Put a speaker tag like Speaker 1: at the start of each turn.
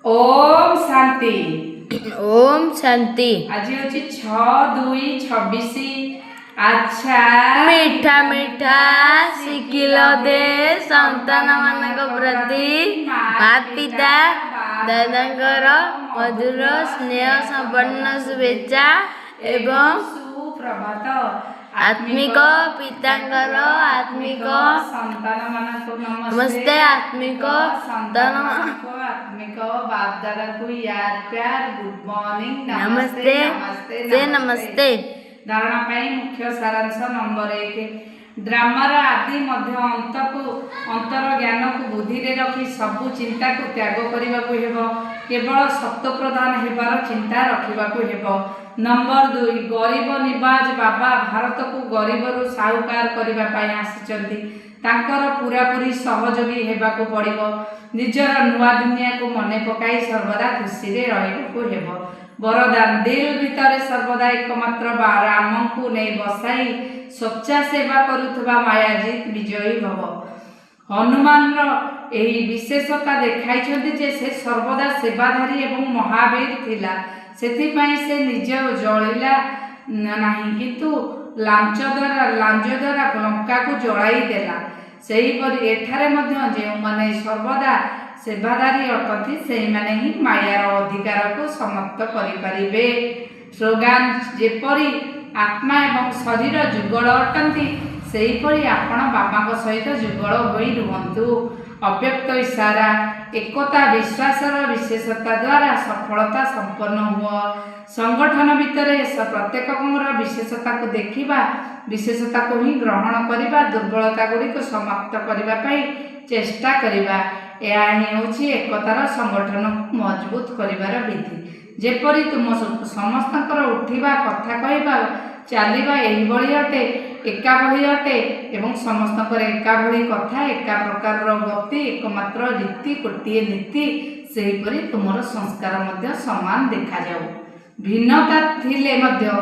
Speaker 1: ओम शांति।
Speaker 2: ओम शांति।
Speaker 1: आज हूँ 6/2/26। अच्छा
Speaker 2: मीठा मीठा शिखिल दे संतान मानक प्रति माता पिता दादांकर मधुर स्नेह संपन्न शुभेच्छा एवं
Speaker 1: सुप्रभात।
Speaker 2: आत्मिक पितांकर आत्मिक
Speaker 1: संतान मानक
Speaker 2: नमस्ते। आत्मिक संतान
Speaker 1: आत्मिक बाप दादा को याद प्यार गुड मॉर्निंग
Speaker 2: नमस्ते से नमस्ते।
Speaker 1: धारणा पाई मुख्य सारांश नंबर 1। ड्रामार आदि मध्य अंतर ज्ञान को बुद्धि रे रखी सबु चिंता को त्याग करने को हेबो। केवल सत्य प्रदान हेबार चिंता रखा हेबो। नंबर 2। गरीब निवाज बाबा भारत को गरीब रु साहुकार करने आसिचंती। तांकर पूरापूरी सहयोगी हेबाकू पड़िबो। निजर नुआ दुनिया को मने पकाई सर्वदा खुशी रे रहिबाकू हेबो। वरदान दिल भितर सर्वदा एकमात्र राम को नहीं बसाई सच्चा सेवा करुथबा मायाजीत विजयी भव। हनुमान एही विशेषता देखाइछन्ति जे से सर्वदा सेवाधारी एवं महावीर थिला। सेथिपाई से निज जलिला नाही किंतु लांच द्वारा लंका को जलाई देला। सेहीपरि एठारे मध्य जे माने सर्वदा सेवाधारी अटंती से माने ही मायार अधिकार को समाप्त करिपारिबे। स्लोगान जेपरि आत्मा एवं शरीर जुगल अटंती सेहीपरि आपण बाबा सहित जुगल होई रुहंतु। अव्यक्त इशारा एकता विश्वासर विशेषता द्वारा सफलता संपन्न हुआ। संगठन भितर प्रत्येक विशेषता को देखिबा विशेषता को ही ग्रहण करिबा दुर्बलता गुड़ी को समाप्त करिबा पाई चेष्टा करिबा। यह ही होछि एकतार संगठन को मजबूत करिबार विधि। जेपरि तुम समस्तकर उठिबा कथा कहबा चलिबा एही भली अटे एका भली अटे एवं समस्तकर एका भली कथा एका प्रकार गति एकमात्र रीति गोटे नीति सेहीपरि तुमर संस्कार मध्य समान देखा जाऊ। भिन्नता थिले मध्य